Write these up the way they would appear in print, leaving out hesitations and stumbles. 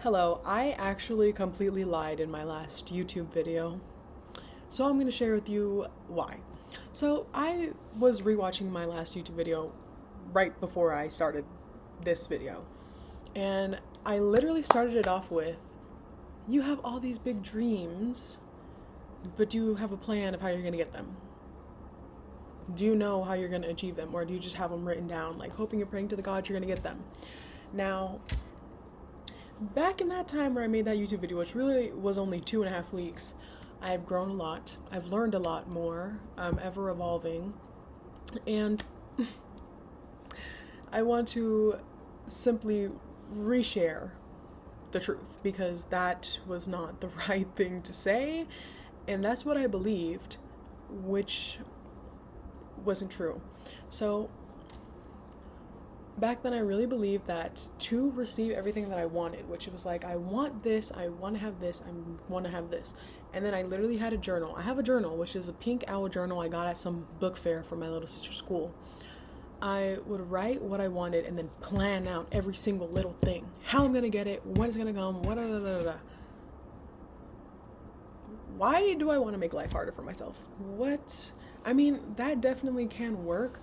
Hello, I actually completely lied in my last YouTube video. So I'm going to share with you why. So I was rewatching my last YouTube video right before I started this video. And I literally started it off with, you have all these big dreams, but do you have a plan of how you're going to get them? Do you know how you're going to achieve them? Or do you just have them written down, like hoping and praying to the gods you're going to get them? Now, back in that time where I made that YouTube video, which really was only 2.5 weeks, I've grown a lot. I've learned a lot more. I'm ever evolving. And I want to simply reshare the truth because that was not the right thing to say. And that's what I believed, which wasn't true. So back then I really believed that to receive everything that I wanted, which was like, I want this, I want to have this, I want to have this. And then I literally had a journal. I have a journal, which is a pink owl journal I got at some book fair for my little sister's school. I would write what I wanted and then plan out every single little thing. How I'm going to get it, when it's going to come, what da da da da. Why do I want to make life harder for myself? What? I mean, that definitely can work.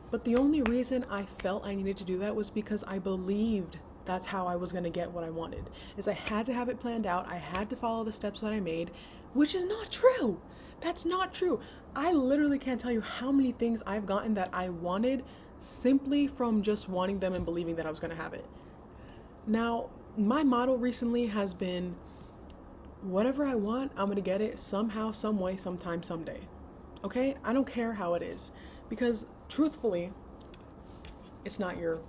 But the only reason I felt I needed to do that was because I believed that's how I was going to get what I wanted. Is I had to have it planned out. I had to follow the steps that I made, which is not true. That's not true. I literally can't tell you how many things I've gotten that I wanted simply from just wanting them and believing that I was going to have it. Now, my motto recently has been, whatever I want, I'm going to get it somehow, some way, sometime, someday. Okay? I don't care how it is. Because truthfully, it's not your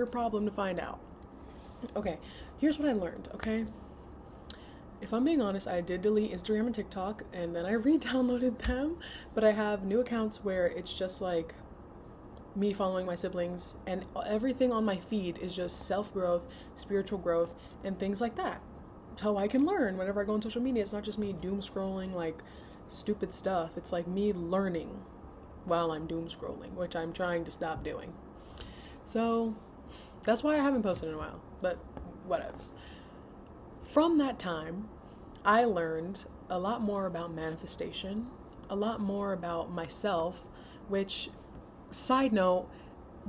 problem to find out. Okay, here's what I learned, okay? If I'm being honest, I did delete Instagram and TikTok and then I re-downloaded them, but I have new accounts where it's just like me following my siblings and everything on my feed is just self-growth, spiritual growth, and things like that. So I can learn whenever I go on social media. It's not just me doom scrolling like stupid stuff. It's like me learning while I'm doom scrolling, which I'm trying to stop doing. So that's why I haven't posted in a while, but whatevs. From that time, I learned a lot more about manifestation, a lot more about myself, which, side note,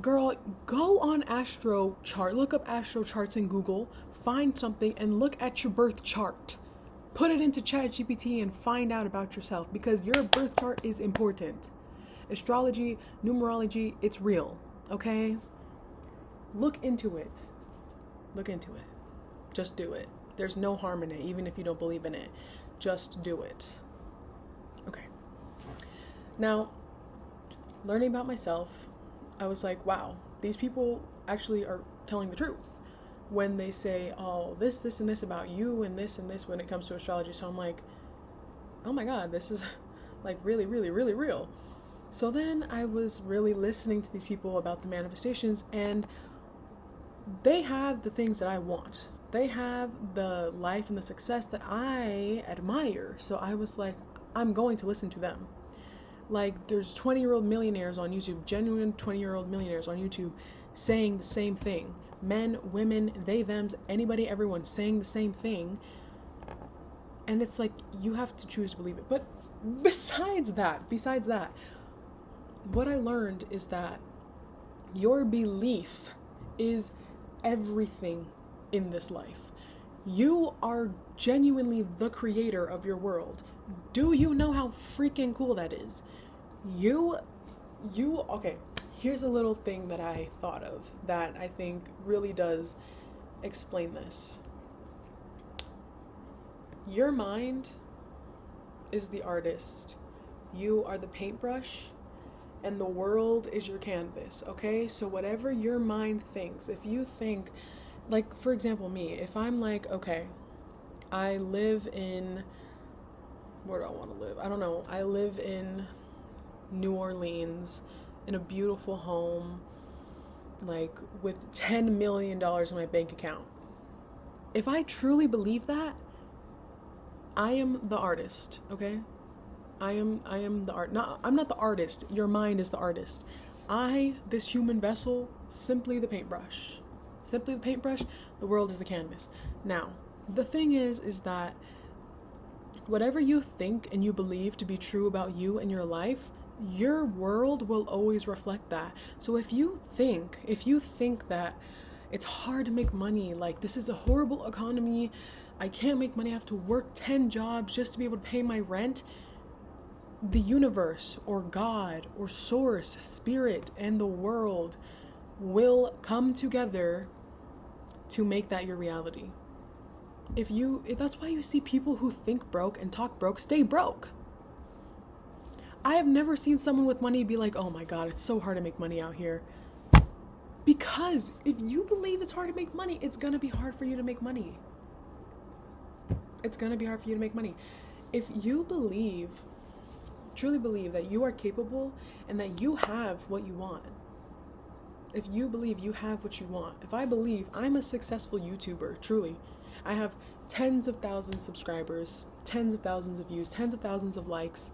girl, go on astro chart, look up astro charts in Google, find something and look at your birth chart. Put it into ChatGPT and find out about yourself because your birth chart is important. Astrology, numerology, it's real, okay? Look into it. Look into it. Just do it. There's no harm in it, even if you don't believe in it. Just do it. Okay. Now, learning about myself, I was like, wow, these people actually are telling the truth when they say, oh, this, and this about you and this when it comes to astrology. So I'm like, oh my God, this is like really, really, really real. So then I was really listening to these people about the manifestations, and they have the things that I want. They have the life and the success that I admire. So I was like, I'm going to listen to them. Like, there's 20-year-old millionaires on YouTube, genuine 20-year-old millionaires on YouTube saying the same thing. Men, women, they, thems, anybody, everyone saying the same thing. And it's like, you have to choose to believe it. But besides that, what I learned is that your belief is everything in this life. You are genuinely the creator of your world. Do you know how freaking cool that is? Okay, here's a little thing that I thought of that I think really does explain this. Your mind is the artist. You are the paintbrush. And the world is your canvas, okay? So whatever your mind thinks, if you think, like, for example, me, if I'm like, okay, I live in, where do I want to live? I don't know. I live in New Orleans in a beautiful home, like, with $10 million in my bank account. If I truly believe that, I am the artist, okay? I am the art. I'm not the artist. Your mind is the artist. This human vessel, simply the paintbrush. simply the paintbrush, the world is the canvas. Now, the thing is that whatever you think and you believe to be true about you and your life, your world will always reflect that. So if you think that it's hard to make money, like this is a horrible economy, I can't make money, I have to work 10 jobs just to be able to pay my rent, the universe or God or source, spirit, and the world will come together to make that your reality. If that's why you see people who think broke and talk broke stay broke. I have never seen someone with money be like, oh my God, it's so hard to make money out here. Because if you believe it's hard to make money, it's gonna be hard for you to make money. It's gonna be hard for you to make money. If you truly believe that you are capable and that you have what you want, if you believe you have what you want, if I believe I'm a successful YouTuber, truly, I have tens of thousands of subscribers, tens of thousands of views, tens of thousands of likes,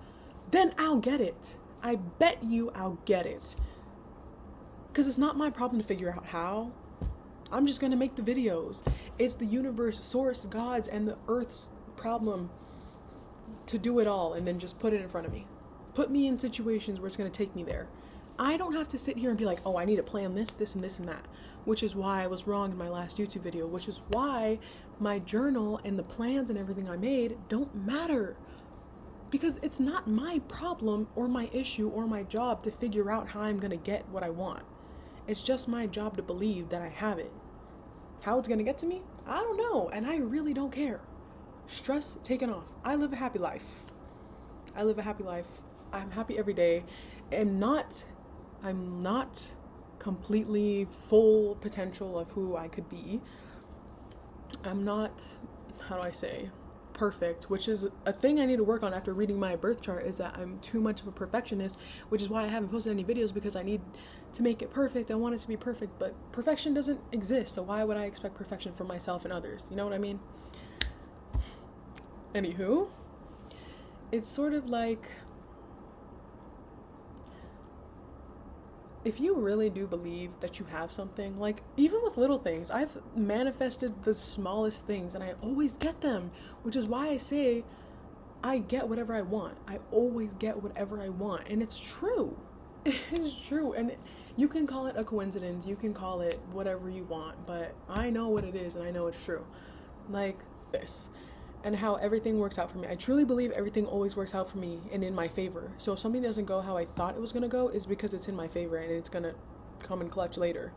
then I'll get it. I bet you I'll get it. Because it's not my problem to figure out how. I'm just going to make the videos. It's the universe, source, God's, and the earth's problem to do it all and then just put it in front of me. Put me in situations where it's going to take me there. I don't have to sit here and be like, oh, I need to plan this, and this, and that. Which is why I was wrong in my last YouTube video. Which is why my journal and the plans and everything I made don't matter. Because it's not my problem or my issue or my job to figure out how I'm going to get what I want. It's just my job to believe that I have it. How it's going to get to me? I don't know. And I really don't care. Stress taken off. I live a happy life. I'm happy every day. I'm not completely full potential of who I could be. I'm not, how do I say, perfect, which is a thing I need to work on after reading my birth chart, is that I'm too much of a perfectionist, which is why I haven't posted any videos, because I need to make it perfect. I want it to be perfect, but perfection doesn't exist, so why would I expect perfection from myself and others? You know what I mean? Anywho, it's sort of like, if you really do believe that you have something, like even with little things, I've manifested the smallest things and I always get them, which is why I say I get whatever I want. I always get whatever I want, and it's true. It's true, and you can call it a coincidence, you can call it whatever you want, but I know what it is and I know it's true. Like this. And how everything works out for me. I truly believe everything always works out for me and in my favor. So if something doesn't go how I thought it was going to go, is because it's in my favor and it's going to come in clutch later.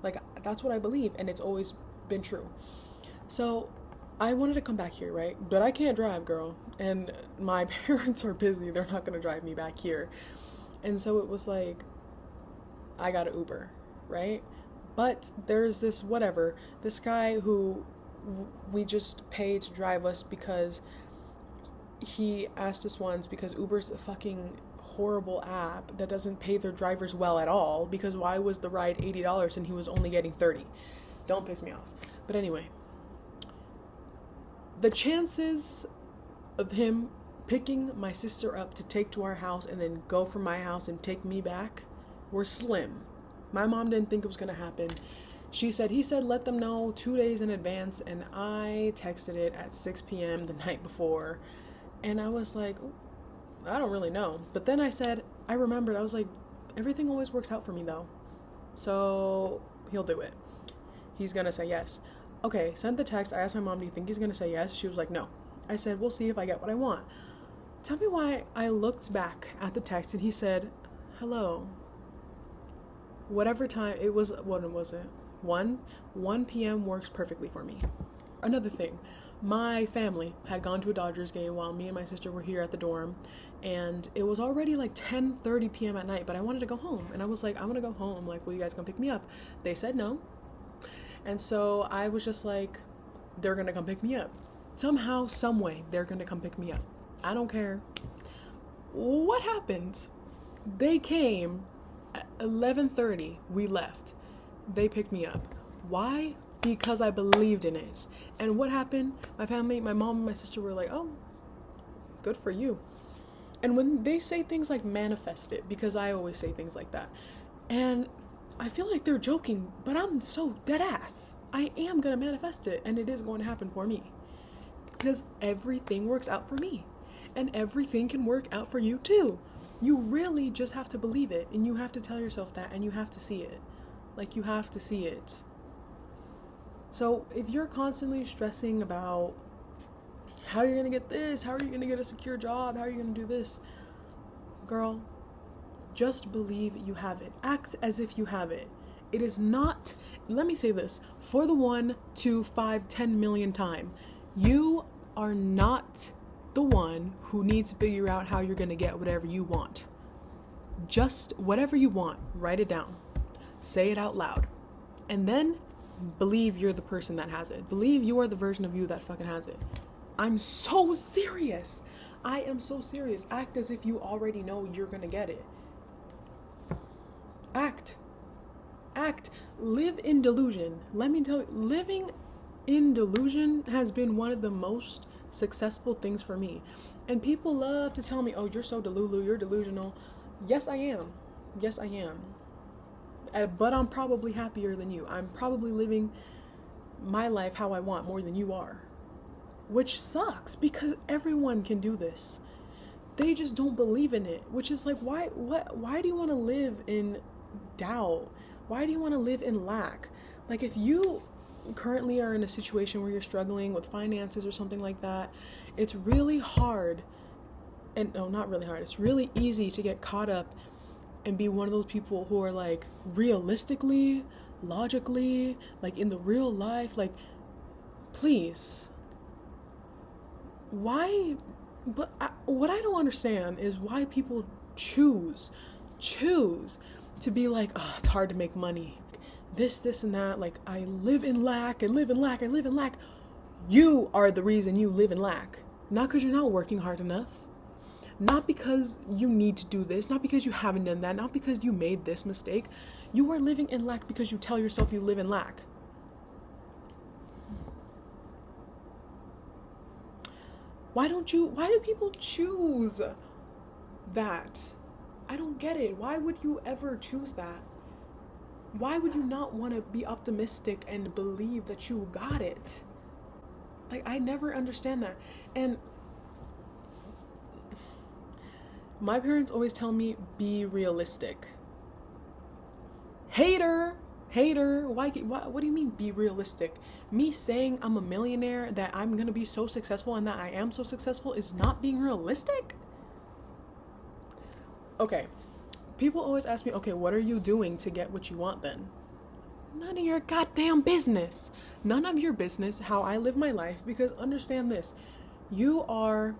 Like, that's what I believe, and it's always been true. So I wanted to come back here, right? But I can't drive, girl. And my parents are busy. They're not going to drive me back here. And so it was like, I got an Uber, right? But there's this guy who we just pay to drive us because he asked us once, because Uber's a fucking horrible app that doesn't pay their drivers well at all, because why was the ride $80 and he was only getting $30? Don't piss me off. But anyway, the chances of him picking my sister up to take to our house and then go from my house and take me back were slim. My mom didn't think it was going to happen. He said, let them know 2 days in advance, and I texted it at 6 p.m. the night before, and I was like, I don't really know. But then I remembered, I was like, everything always works out for me though, so he'll do it. He's gonna say yes. Okay, sent the text. I asked my mom, do you think he's gonna say yes? She was like, no. I said, we'll see if I get what I want. Tell me why I looked back at the text and he said, hello. Whatever time it was, what was it? 1 p.m. works perfectly for me. Another thing, my family had gone to a Dodgers game while me and my sister were here at the dorm, and it was already like 10:30 p.m. at night, but I wanted to go home, and I was like, I'm gonna go home, like, will you guys come pick me up? They said no, and so I was just like, they're gonna come pick me up. Somehow, some way, they're gonna come pick me up. I don't care. What happened? They came at 11:30, we left. They picked me up. Why? Because I believed in it. And what happened? My family, my mom and my sister were like, oh, good for you. And when they say things like manifest it, because I always say things like that, and I feel like they're joking, but I'm so dead ass. I am gonna manifest it, and it is going to happen for me. Because everything works out for me. And everything can work out for you too. You really just have to believe it, and you have to tell yourself that, and you have to see it. Like, you have to see it. So if you're constantly stressing about how you're gonna get this, how are you gonna get a secure job, how are you gonna do this, girl, just believe you have it. Act as if you have it. It is not, let me say this, for the 1, 2, 5, 10 million time, you are not the one who needs to figure out how you're gonna get whatever you want. Just whatever you want, write it down. Say it out loud. And then believe you're the person that has it. Believe you are the version of you that fucking has it. I'm so serious. I am so serious. Act as if you already know you're gonna get it. Act. Live in delusion. Let me tell you, living in delusion has been one of the most successful things for me. And people love to tell me, oh, you're so delulu, you're delusional. Yes, I am. But I'm probably happier than you. I'm probably living my life how I want more than you are. Which sucks, because everyone can do this. They just don't believe in it, which is like, why do you want to live in doubt? Why do you want to live in lack? Like, if you currently are in a situation where you're struggling with finances or something like that, it's really hard, and no, not really hard, it's really easy to get caught up and be one of those people who are like, realistically, logically, like in the real life, like, please, why? But what I don't understand is why people choose to be like, oh, it's hard to make money, this and that, like, I live in lack. You are the reason you live in lack, not because you're not working hard enough, not because you need to do this, not because you haven't done that, not because you made this mistake. You are living in lack because you tell yourself you live in lack. Why do people choose that? I don't get it. Why would you ever choose that? Why would you not want to be optimistic and believe that you got it? Like, I never understand that. And my parents always tell me, be realistic. Hater. What do you mean be realistic? Me saying I'm a millionaire, that I'm gonna be so successful, and that I am so successful is not being realistic? Okay, people always ask me, okay, what are you doing to get what you want then? None of your goddamn business. None of your business how I live my life, because understand this, you are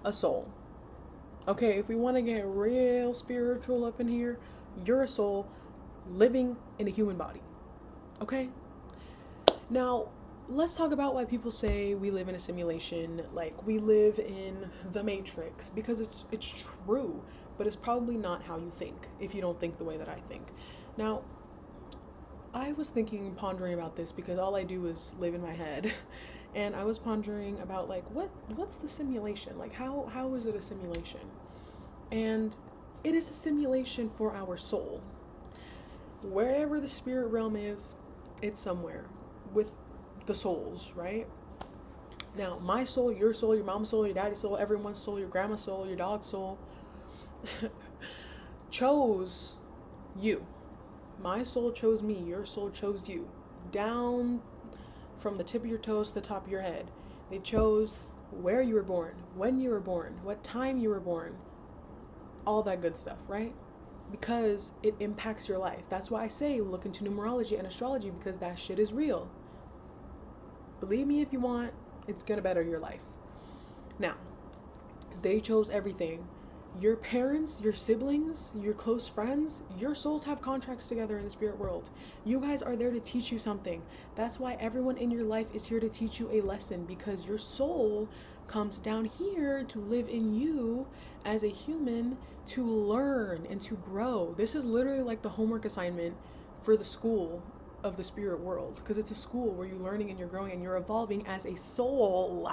a soul. Okay, if we want to get real spiritual up in here, you're a soul living in a human body. Okay? Now, let's talk about why people say we live in a simulation, like we live in the Matrix, because it's true, but it's probably not how you think if you don't think the way that I think. Now, I was pondering about this, because all I do is live in my head. And I was pondering about, like, what's the simulation? Like, how is it a simulation? And it is a simulation for our soul. Wherever the spirit realm is, it's somewhere with the souls, right? Now, my soul, your mom's soul, your daddy's soul, everyone's soul, your grandma's soul, your dog's soul, chose you. My soul chose me, your soul chose you. Down from the tip of your toes to the top of your head. They chose where you were born, when you were born, what time you were born, all that good stuff, right? Because it impacts your life. That's why I say look into numerology and astrology, because that shit is real. Believe me if you want, it's gonna better your life. Now, they chose everything. Your parents, your siblings, your close friends, your souls have contracts together in the spirit world. You guys are there to teach you something. That's why everyone in your life is here to teach you a lesson, because your soul comes down here to live in you as a human, to learn and to grow. This is literally like the homework assignment for the school of the spirit world, because it's a school where you're learning and you're growing and you're evolving as a soul.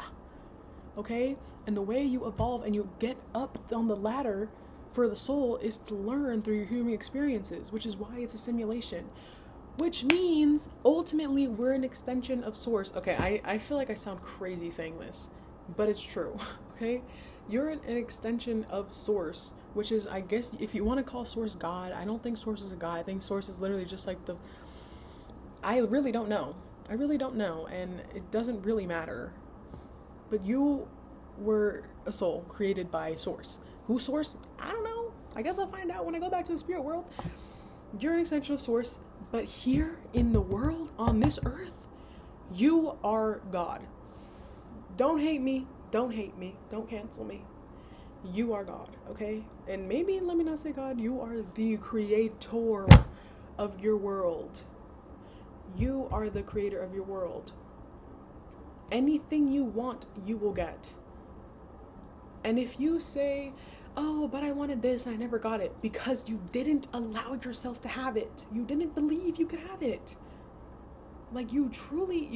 Okay? And the way you evolve and you get up on the ladder for the soul is to learn through your human experiences, which is why it's a simulation. Which means, ultimately, we're an extension of Source. Okay, I feel like I sound crazy saying this, but it's true, okay? You're an extension of Source, which is, I guess, if you want to call Source God, I don't think Source is a God. I think Source is literally just like I really don't know. I really don't know, and it doesn't really matter. But you were a soul created by Source. Who's Source? I don't know. I guess I'll find out when I go back to the spirit world. You're an extension of Source, but here in the world, on this earth, you are God. Don't hate me. Don't hate me. Don't cancel me. You are God, okay? And maybe, let me not say God, you are the creator of your world. You are the creator of your world. Anything you want, you will get. And if you say, oh, but I wanted this and I never got it, because you didn't allow yourself to have it. You didn't believe you could have it. Like, you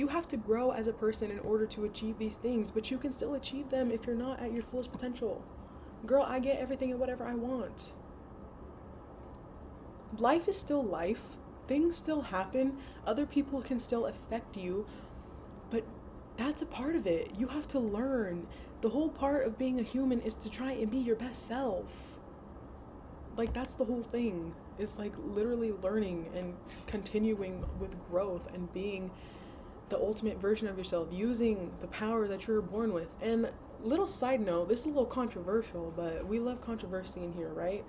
have to grow as a person in order to achieve these things, but you can still achieve them if you're not at your fullest potential. Girl, I get everything and whatever I want. Life is still life. Things still happen. Other people can still affect you, but that's a part of it. You have to learn. The whole part of being a human is to try and be your best self. Like, that's the whole thing. It's like literally learning and continuing with growth and being the ultimate version of yourself, using the power that you're born with. And little side note, this is a little controversial, but we love controversy in here, right?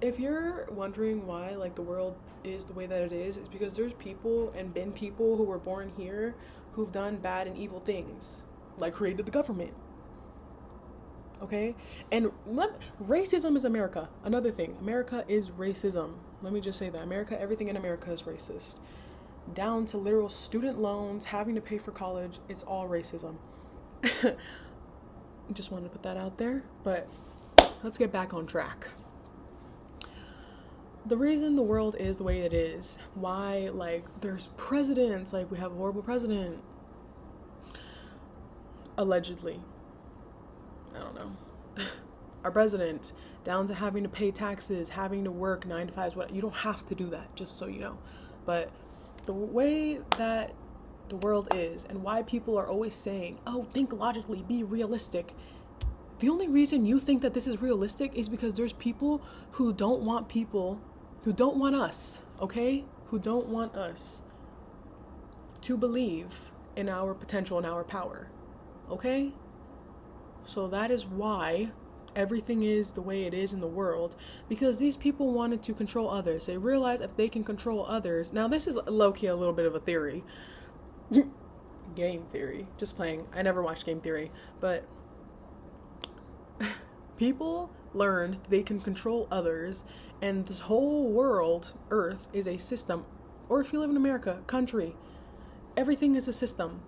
If you're wondering why, like, the world is the way that it is, it's because there's people and been people who were born here who've done bad and evil things, like created the government. Okay? And racism is America. Another thing, America is racism. Let me just say that. America, everything in America is racist. Down to literal student loans, having to pay for college, it's all racism. Just wanted to put that out there, but let's get back on track. The reason the world is the way it is, why, like, there's presidents, like, we have a horrible president, allegedly, I don't know, our president, down to having to pay taxes, having to work 9 to 5s, what, you don't have to do that, just so you know, but the way that the world is, and why people are always saying, oh, think logically, be realistic. The only reason you think that this is realistic is because there's people who don't want us, okay? Who don't want us to believe in our potential and our power, okay? So that is why everything is the way it is in the world, because these people wanted to control others. They realized if they can control others, now this is low-key a little bit of a theory, game theory, just playing. I never watched Game Theory, but people learned they can control others, and this whole world, Earth, is a system. Or if you live in America, country, everything is a system,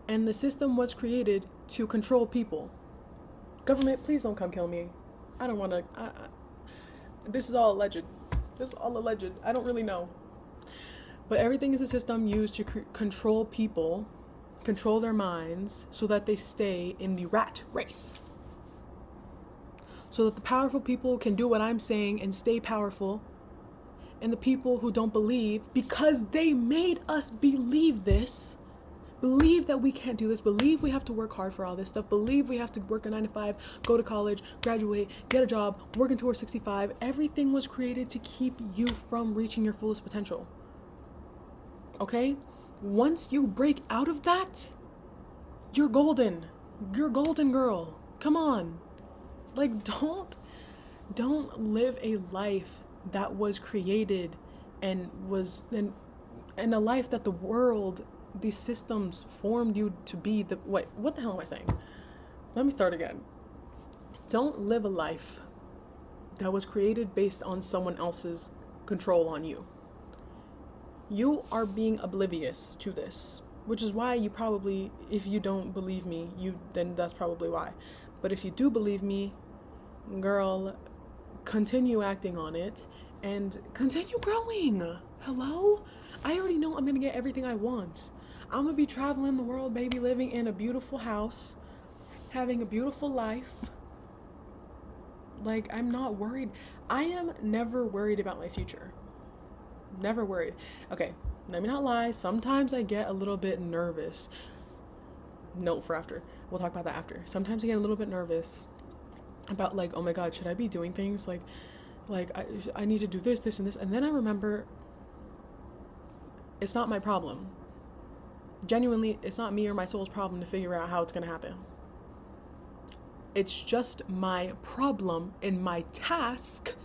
and the system was created to control people. Government, please don't come kill me. I don't want to. This is all alleged. I don't really know. But everything is a system used to control people, control their minds, so that they stay in the rat race. So that the powerful people can do what I'm saying and stay powerful. And the people who don't believe, because they made us believe this, believe that we can't do this, believe we have to work hard for all this stuff, believe we have to work a 9 to 5, go to college, graduate, get a job, work until we're 65. Everything was created to keep you from reaching your fullest potential. Okay? Once you break out of that, you're golden. You're golden, girl. Come on. Like, don't live a life that was created and a life that the world, these systems formed you to be. What the hell am I saying? Let me start again. Don't live a life that was created based on someone else's control on you. You are being oblivious to this, which is why you probably, if you don't believe me, then that's probably why. But if you do believe me, girl, continue acting on it and continue growing. Hello? I already know I'm gonna get everything I want. I'm gonna be traveling the world, baby, living in a beautiful house, having a beautiful life, Like, I'm not worried. I am never worried about my future. Never worried. Okay, let me not lie. Sometimes I get a little bit nervous. Note for after. We'll talk about that after. Sometimes I get a little bit nervous about, like, oh my God, should I be doing things? Like I need to do this, and this. And then I remember it's not my problem. Genuinely, it's not me or my soul's problem to figure out how it's going to happen. It's just my problem and my task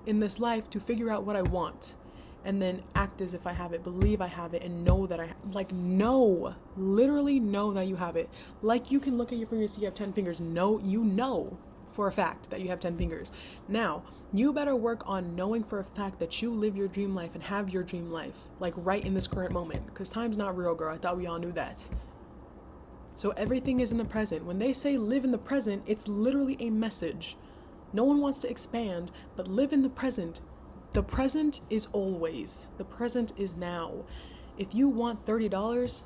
in this life to figure out what I want and then act as if I have it, believe I have it, and know that literally know that you have it. Like, you can look at your fingers, you have 10 fingers. No, you know for a fact that you have 10 fingers. Now, you better work on knowing for a fact that you live your dream life and have your dream life, like right in this current moment, because time's not real, girl. I thought we all knew that. So everything is in the present. When they say live in the present, it's literally a message. No one wants to expand, but live in the present. The present is always. The present is now. If you want $30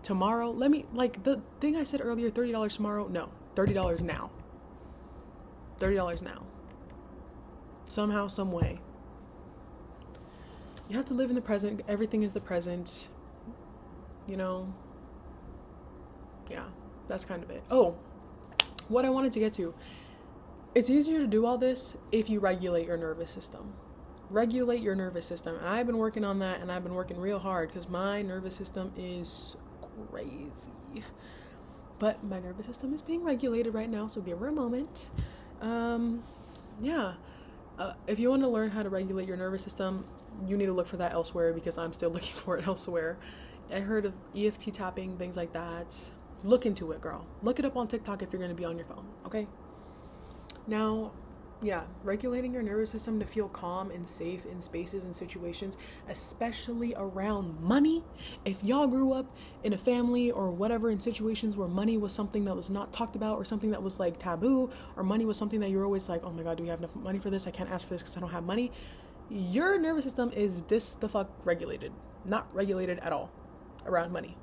tomorrow, the thing I said earlier, $30 tomorrow, no, $30 now. $30 now. Somehow, some way. You have to live in the present. Everything is the present. You know? Yeah, that's kind of it. Oh, what I wanted to get to. It's easier to do all this if you regulate your nervous system. Regulate your nervous system. And I've been working on that, and I've been working real hard because my nervous system is crazy. But my nervous system is being regulated right now, so give her a moment. If you want to learn how to regulate your nervous system, you need to look for that elsewhere because I'm still looking for it elsewhere. I heard of EFT tapping, things like that. Look into it, girl. Look it up on TikTok if you're going to be on your phone, okay? Now, regulating your nervous system to feel calm and safe in spaces and situations, especially around money. If y'all grew up in a family or whatever in situations where money was something that was not talked about or something that was like taboo, or money was something that you're always like, oh my God, do we have enough money for this? I can't ask for this because I don't have money. Your nervous system is the fuck regulated. Not regulated at all around money.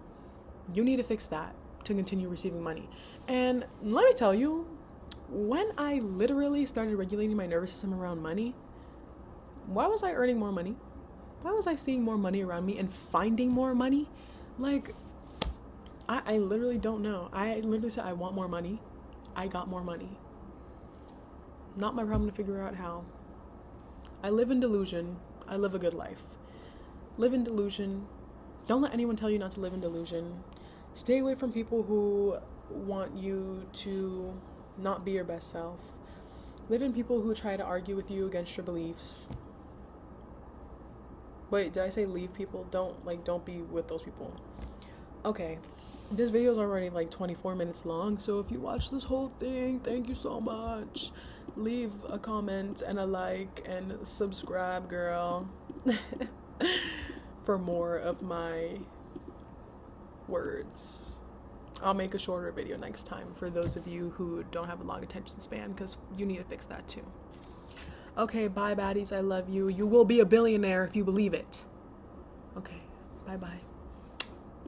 You need to fix that to continue receiving money. And let me tell you, when I literally started regulating my nervous system around money, why was I earning more money? Why was I seeing more money around me and finding more money? Like, I literally don't know. I literally said, I want more money. I got more money. Not my problem to figure out how. I live in delusion. I live a good life. Live in delusion. Don't let anyone tell you not to live in delusion. Stay away from people who want you to not be your best self. Live in people who try to argue with you against your beliefs. Wait, did I say leave people? Don't be with those people. Okay, this video is already like 24 minutes long, so if you watch this whole thing, thank you so much. Leave a comment and a like and subscribe, girl, for more of my words. I'll make a shorter video next time for those of you who don't have a long attention span, because you need to fix that too. Okay, bye baddies, I love you. You will be a billionaire if you believe it. Okay, bye-bye.